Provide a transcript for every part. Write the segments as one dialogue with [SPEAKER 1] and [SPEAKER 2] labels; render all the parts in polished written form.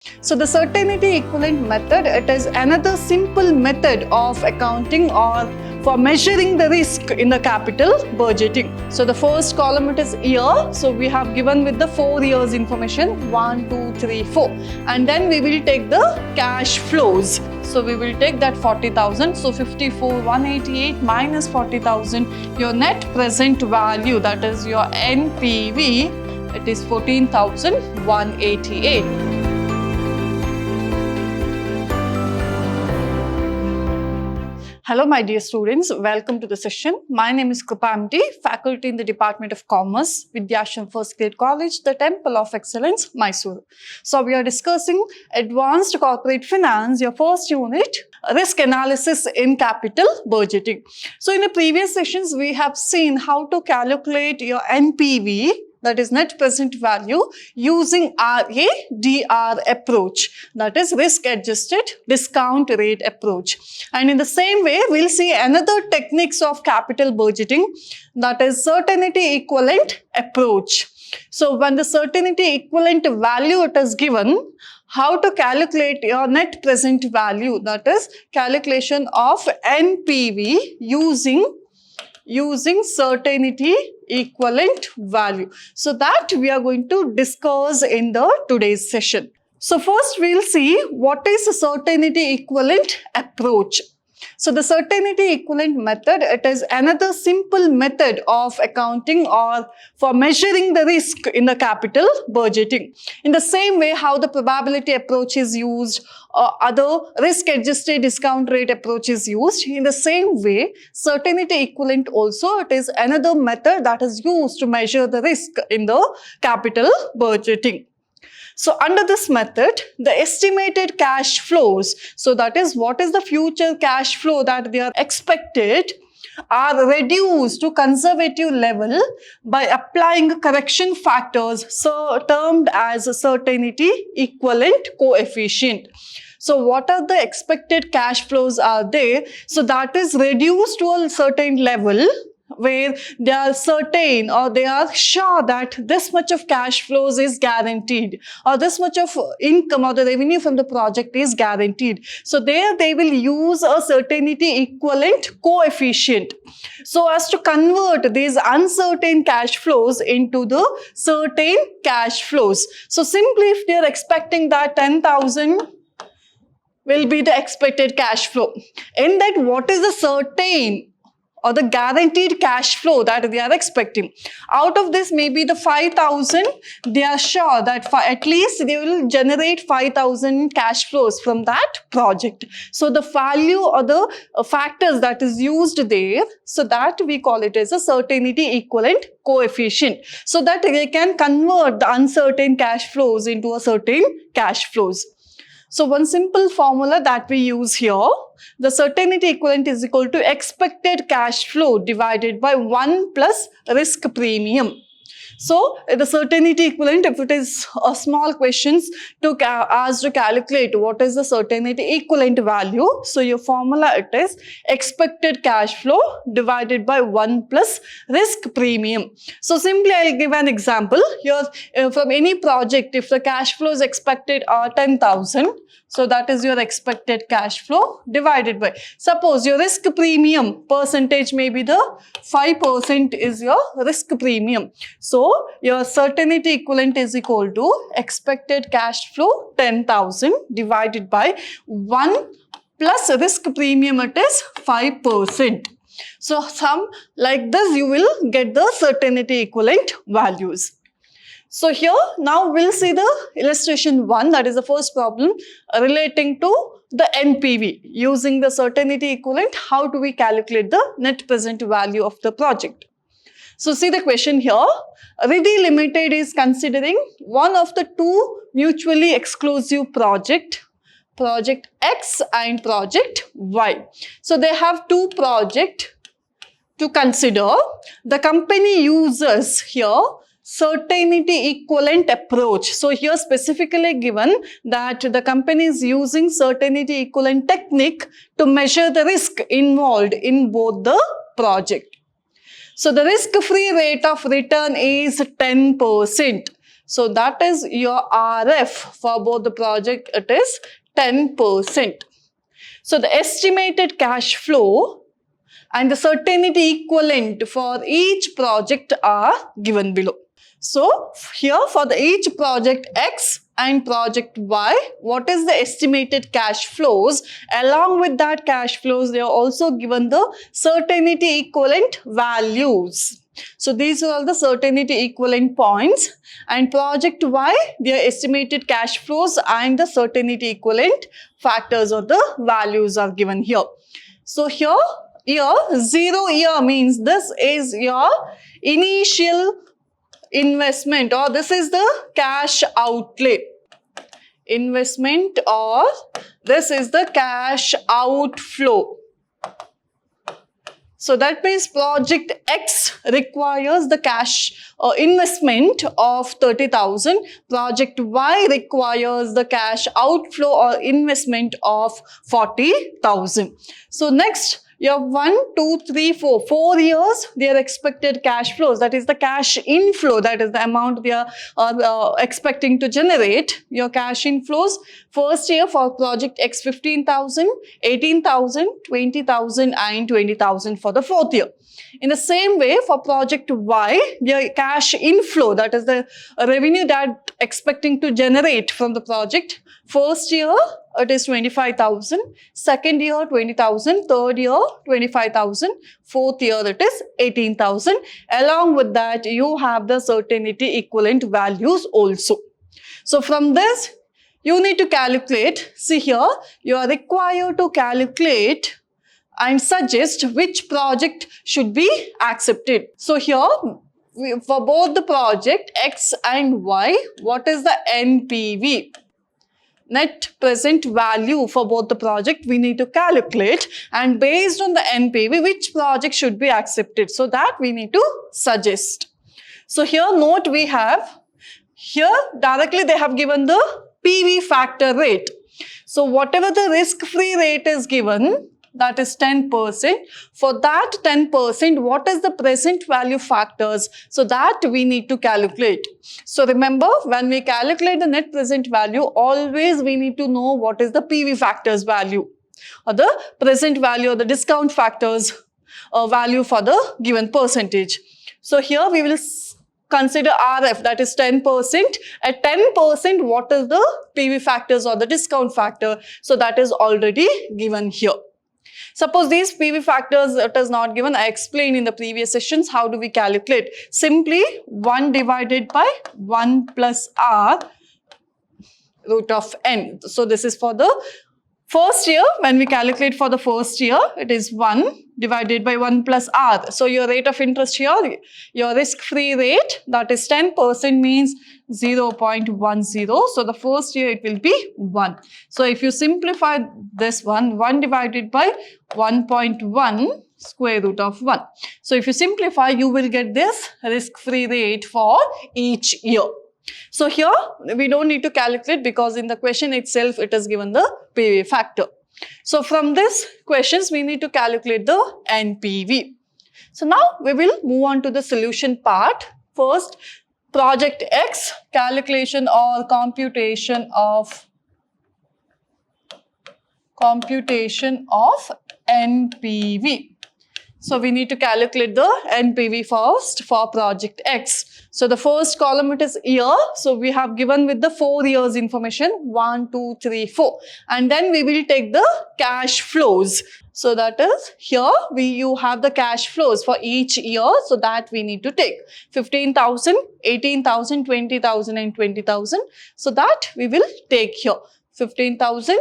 [SPEAKER 1] So the certainty equivalent method, it is another simple method of accounting or for measuring the risk in the capital budgeting. So the first column, it is year. So we have given with the 4 years information, 1, 2, 3, 4. And then we will take the cash flows. So we will take that 40,000. So 54,188 minus 40,000, your net present value, that is your NPV, it is 14,188. Hello my dear students, welcome to the session. My name is Krupamti, faculty in the Department of Commerce, Vidyashram First Grade College, the Temple of Excellence, Mysuru. So we are discussing Advanced Corporate Finance, your first unit, risk analysis in capital budgeting. So in the previous sessions, we have seen how to calculate your NPV, that is net present value, using RADR approach, that is risk adjusted discount rate approach. And in the same way, we'll see another techniques of capital budgeting, that is certainty equivalent approach. So when the certainty equivalent value it is given, how to calculate your net present value, that is calculation of NPV using certainty equivalent value. So that we are going to discuss in the today's session. So first we'll see what is a certainty equivalent approach. So the certainty equivalent method, it is another simple method of accounting or for measuring the risk in the capital budgeting. In the same way how the probability approach is used or other risk adjusted discount rate approach is used, in the same way certainty equivalent also, it is another method that is used to measure the risk in the capital budgeting. So under this method, the estimated cash flows, so that is what is the future cash flow that they are expected, are reduced to conservative level by applying correction factors termed as a certainty equivalent coefficient. So what are the expected cash flows are there? So that is reduced to a certain level where they are certain or they are sure that this much of cash flows is guaranteed or this much of income or the revenue from the project is guaranteed. So there they will use a certainty equivalent coefficient so as to convert these uncertain cash flows into the certain cash flows. So simply if they are expecting that 10,000 will be the expected cash flow, in that what is the certain or the guaranteed cash flow that they are expecting? Out of this, maybe the 5,000, they are sure that at least they will generate 5,000 cash flows from that project. So the value or the factors that is used there, so that we call it as a certainty equivalent coefficient, so that they can convert the uncertain cash flows into a certain cash flows. So one simple formula that we use here, the certainty equivalent is equal to expected cash flow divided by 1 plus risk premium. So the certainty equivalent, if it is a small questions to ask to calculate what is the certainty equivalent value. So your formula it is expected cash flow divided by 1 plus risk premium. So simply I'll give an example. Here from any project, if the cash flow is expected are 10,000, so that is your expected cash flow divided by, suppose your risk premium percentage may be the 5% is your risk premium. So your certainty equivalent is equal to expected cash flow 10,000 divided by 1 plus risk premium, it is 5%. So some like this you will get the certainty equivalent values. So here now we'll see the illustration 1, that is the first problem relating to the NPV. Using the certainty equivalent, how do we calculate the net present value of the project? So see the question here. Riddhi Limited is considering one of the two mutually exclusive project X and project Y. So they have two projects to consider. The company uses here certainty equivalent approach. So here specifically given that the company is using certainty equivalent technique to measure the risk involved in both the project. So the risk-free rate of return is 10%. So that is your RF for both the project, it is 10%. So the estimated cash flow and the certainty equivalent for each project are given below. So here for the each project X and project Y, what is the estimated cash flows? Along with that cash flows, they are also given the certainty equivalent values. So these are all the certainty equivalent points, and project Y, their estimated cash flows and the certainty equivalent factors or the values are given here. So here 0 year means this is your initial investment, or this is the cash outlay. Investment, or this is the cash outflow. So that means project X requires the cash investment of 30,000. Project Y requires the cash outflow or investment of 40,000. So next, you have 1, 2, 3, 4. 4 years, their expected cash flows, that is the cash inflow, that is the amount they are expecting to generate, your cash inflows. First year for project X, 15,000, 18,000, 20,000 and 20,000 for the fourth year. In the same way, for project Y, their cash inflow, that is the revenue that expecting to generate from the project. First year, it is 25,000. Second year, 20,000. Third year, 25,000. Fourth year, it is 18,000. Along with that, you have the certainty equivalent values also. So from this, you need to calculate. See here, you are required to calculate and suggest which project should be accepted. So here, for both the project X and Y, what is the NPV? Net present value for both the project we need to calculate, and based on the NPV, which project should be accepted. So that we need to suggest. So here note we have, here directly they have given the PV factor rate. So whatever the risk-free rate is given, that is 10%. For that 10%, what is the present value factors? So that we need to calculate. So remember, when we calculate the net present value, always we need to know what is the PV factors value, or the present value, or the discount factors value for the given percentage. So here we will consider RF, that is 10%. At 10%, what is the PV factors or the discount factor? So that is already given here. Suppose these PV factors, it is not given. I explained in the previous sessions how do we calculate. Simply 1 divided by 1 plus R root of n. So this is for the first year. When we calculate for the first year, it is 1 divided by 1 plus R. So your rate of interest here, your risk-free rate, that is 10% means 0.10. So the first year it will be 1. So if you simplify this one, 1 divided by 1.1 square root of 1. So if you simplify, you will get this risk-free rate for each year. So here we don't need to calculate because in the question itself it is given the PV factor. So from this questions we need to calculate the NPV. So now we will move on to the solution part. First, project X, calculation or computation of NPV. So we need to calculate the NPV first for project X. So the first column, it is year. So we have given with the 4 years information, 1, 2, 3, 4. And then we will take the cash flows. So that is here you have the cash flows for each year. So that we need to take 15,000, 18,000, 20,000 and 20,000. So that we will take here 15,000,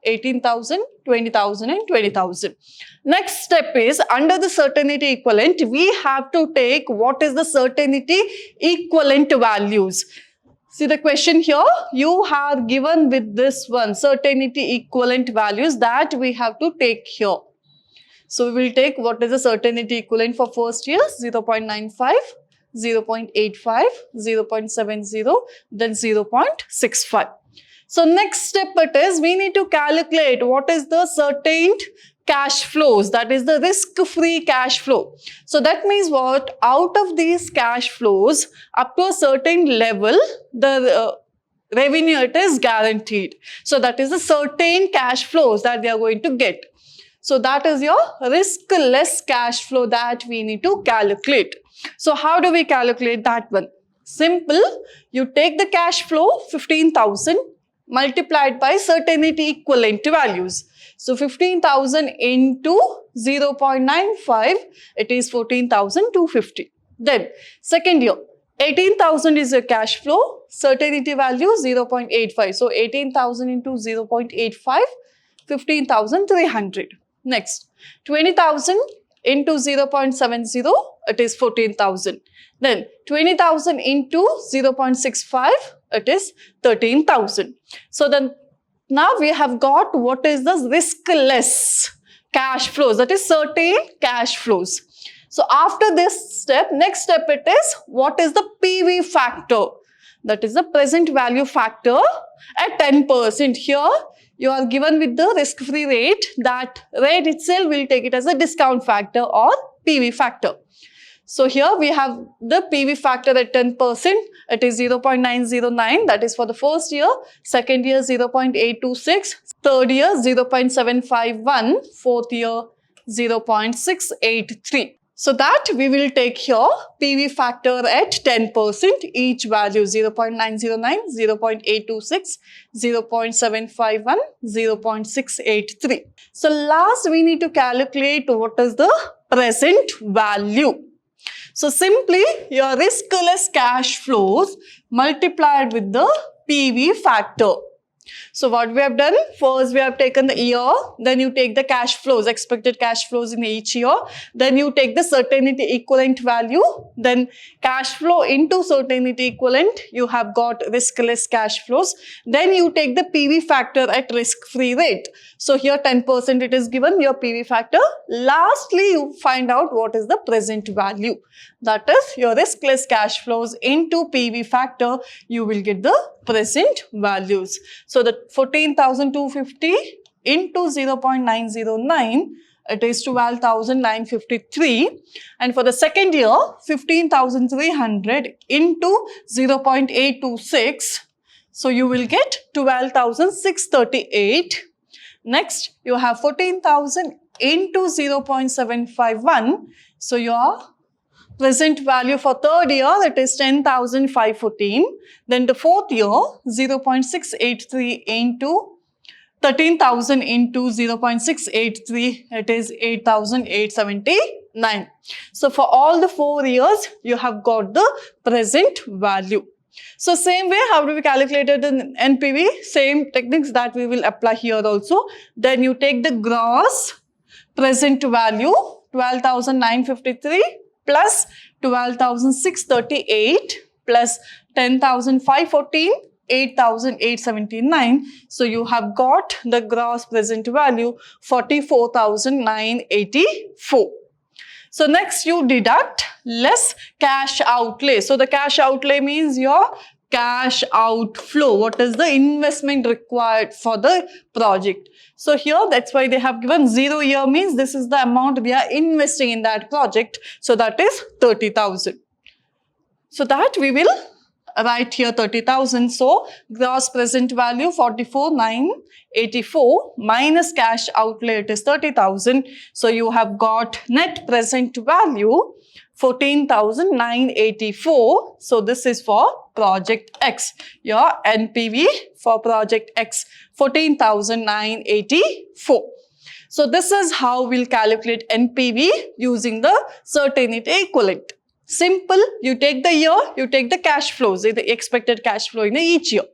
[SPEAKER 1] 18,000, 20,000 and 20,000. Next step is under the certainty equivalent, we have to take what is the certainty equivalent values. See the question here, you have given with this one certainty equivalent values that we have to take here. So we will take what is the certainty equivalent for first year, 0.95, 0.85, 0.70, then 0.65. So next step it is, we need to calculate what is the certain cash flows, that is the risk-free cash flow. So that means what? Out of these cash flows, up to a certain level, the revenue it is guaranteed. So that is the certain cash flows that they are going to get. So that is your riskless cash flow that we need to calculate. So how do we calculate that one? Simple. You take the cash flow 15,000 multiplied by certainty equivalent values. So 15,000 into 0.95, it is 14,250. Then second year, 18,000 is your cash flow, certainty value 0.85. So 18,000 into 0.85, 15,300. Next, 20,000 into 0.70, it is 14,000. Then 20,000 into 0.65, it is 13,000. So then now we have got what is the riskless cash flows, that is certain cash flows. So after this step, next step it is what is the PV factor, that is the present value factor at 10%. Here you are given with the risk-free rate, that rate itself will take it as a discount factor or PV factor. So here we have the PV factor at 10%, it is 0.909, that is for the first year, second year 0.826, third year 0.751, fourth year 0.683. So that we will take here PV factor at 10%, each value 0.909, 0.826, 0.751, 0.683. So last we need to calculate what is the present value. So simply your riskless cash flows multiplied with the PV factor. So what we have done, first we have taken the year, then you take the cash flows, expected cash flows in each year, then you take the certainty equivalent value, then cash flow into certainty equivalent, you have got riskless cash flows, then you take the PV factor at risk-free rate. So here 10% it is given, your PV factor. Lastly, you find out what is the present value. That is your riskless cash flows into PV factor, you will get the present values. So the 14,250 into 0.909, it is 12,953. And for the second year, 15,300 into 0.826. So you will get 12,638. Next, you have 14,000 into 0.751. So your present value for third year, it is 10,514. Then the fourth year, 0.683 into 13,000 into 0.683, it is 8,879. So for all the 4 years, you have got the present value. So same way, how do we calculate it in NPV? Same techniques that we will apply here also. Then you take the gross present value, 12,953 plus 12,638 plus 10,514, 8,879. So you have got the gross present value 44,984. So next you deduct less cash outlay. So the cash outlay means your cash outflow. What is the investment required for the project? So here that's why they have given 0 year, means this is the amount we are investing in that project. So that is 30,000. So that we will write here 30,000. So gross present value 44,984 minus cash outlay, it is 30,000. So you have got net present value 14,984. So this is for project X. Your NPV for project X 14,984. So this is how we'll calculate NPV using the certainty equivalent. Simple, you take the year, you take the cash flows, the expected cash flow in each year.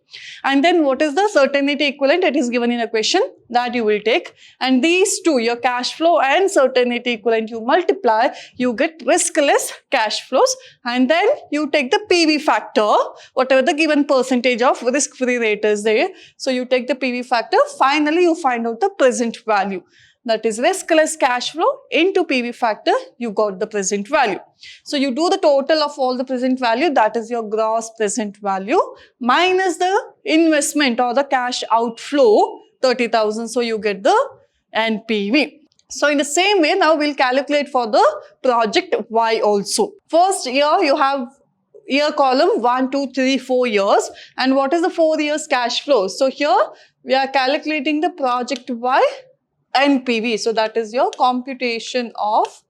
[SPEAKER 1] And then what is the certainty equivalent? It is given in a question that you will take. And these two, your cash flow and certainty equivalent, you multiply, you get riskless cash flows. And then you take the PV factor, whatever the given percentage of risk-free rate is there. So you take the PV factor, finally you find out the present value. That is riskless cash flow into PV factor, you got the present value. So you do the total of all the present value, that is your gross present value, minus the investment or the cash outflow, 30,000. So you get the NPV. So in the same way, now we'll calculate for the project Y also. First year you have year column 1, 2, 3, 4 years. And what is the 4 years cash flow? So here we are calculating the project Y NPV. So that is your computation of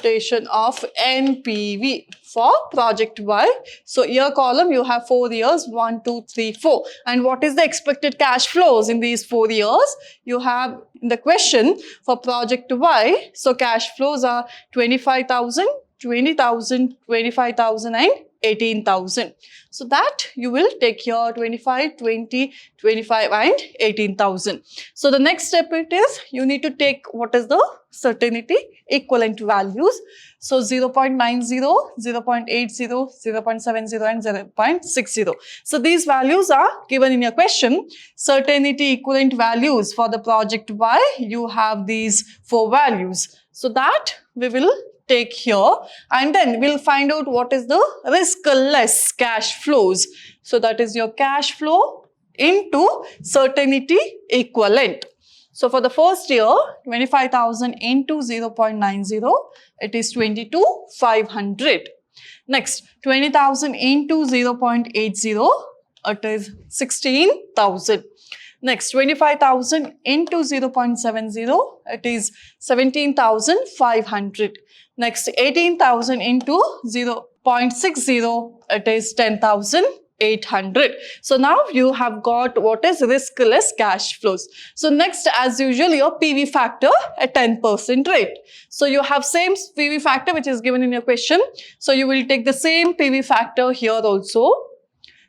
[SPEAKER 1] NPV for project Y. So year column you have 4 years, 1, 2, 3, 4. And what is the expected cash flows in these 4 years? You have in the question for project Y. So cash flows are 25,000, 20,000, 25,000 and 18,000. So that you will take here 25, 20, 25 and 18,000. So the next step it is you need to take what is the certainty equivalent values. So 0.90, 0.80, 0.70 and 0.60. So these values are given in your question. Certainty equivalent values for the project Y, you have these 4 values. So that we will take here, and then we'll find out what is the riskless cash flows. So that is your cash flow into certainty equivalent. So for the first year, 25,000 into 0.90, it is 22,500. Next, 20,000 into 0.80, it is 16,000. Next, 25,000 into 0.70, it is 17,500. Next, 18,000 into 0.60, it is 10,800. So now you have got what is riskless cash flows. So next, as usual, your PV factor at 10% rate. So you have same PV factor which is given in your question. So you will take the same PV factor here also.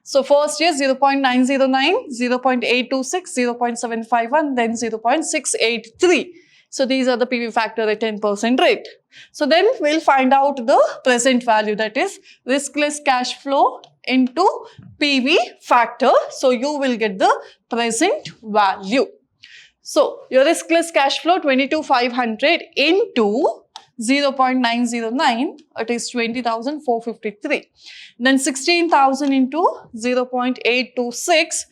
[SPEAKER 1] So first year 0.909, 0.826, 0.751, then 0.683. So these are the PV factor at 10% rate. So then we'll find out the present value, that is riskless cash flow into PV factor. So you will get the present value. So your riskless cash flow 22,500 into 0.909, it is 20,453. Then 16,000 into 0.826,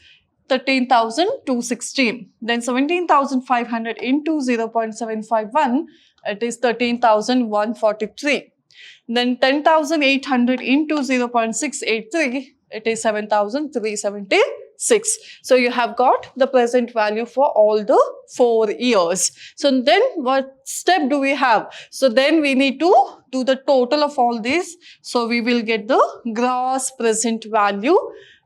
[SPEAKER 1] 13,216. Then 17,500 into 0.751, it is 13,143. Then 10,800 into 0.683, it is 7,376. So you have got the present value for all the 4 years. So then what step do we have? So then we need to do the total of all these. So we will get the gross present value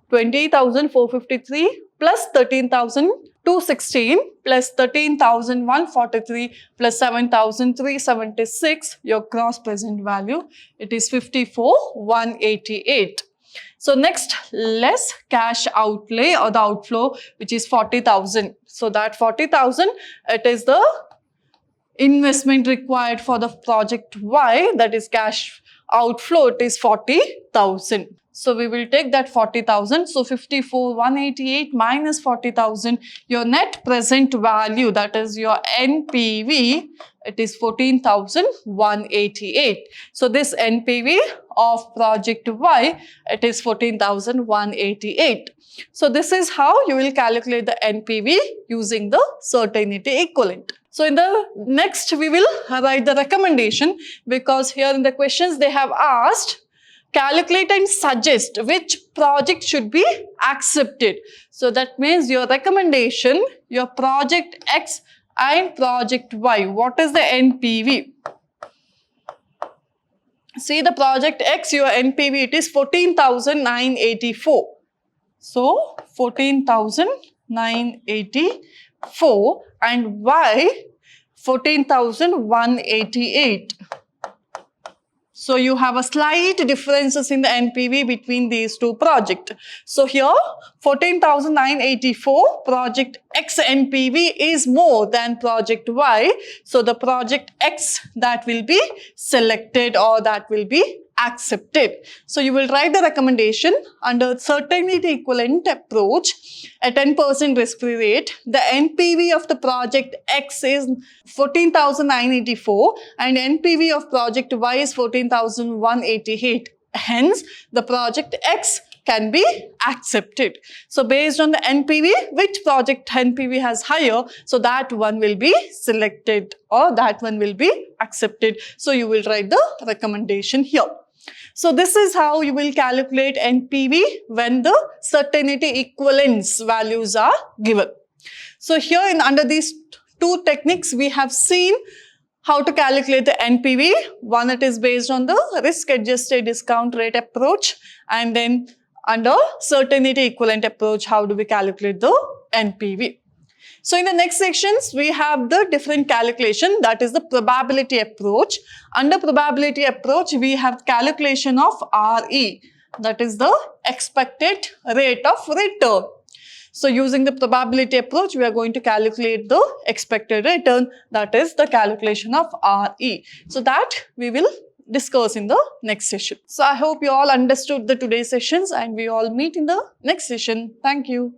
[SPEAKER 1] 20,453 plus 13,216 plus 13,143 plus 7,376, your gross present value, it is 54,188. So next, less cash outlay or the outflow, which is 40,000. So that 40,000, it is the investment required for the project Y, that is cash outflow, it is 40,000. So we will take that 40,000. So 54,188 minus 40,000, your net present value, that is your NPV, it is 14,188. So this NPV of project Y, it is 14,188. So this is how you will calculate the NPV using the certainty equivalent. So in the next, we will write the recommendation, because here in the questions they have asked, calculate and suggest which project should be accepted. So that means your recommendation, your project X and project Y. What is the NPV? See the project X, your NPV, it is 14,984. So 14,984 and Y 14,188. So you have a slight differences in the NPV between these two projects. So here 14,984 project X NPV is more than project Y. So the project X that will be selected or that will be accepted. So you will write the recommendation under certainty equivalent approach at 10% risk-free rate. The NPV of the project X is 14,984 and NPV of project Y is 14,188. Hence, the project X can be accepted. So based on the NPV, which project NPV has higher, so that one will be selected or that one will be accepted. So you will write the recommendation here. So this is how you will calculate NPV when the certainty equivalence values are given. So here under these two techniques, we have seen how to calculate the NPV. One, it is based on the risk-adjusted discount rate approach, and then under certainty equivalent approach, how do we calculate the NPV. So in the next sections, we have the different calculation, that is the probability approach. Under probability approach, we have calculation of RE, that is the expected rate of return. So using the probability approach, we are going to calculate the expected return, that is the calculation of RE. So that we will discuss in the next session. So I hope you all understood the today's sessions, and we all meet in the next session. Thank you.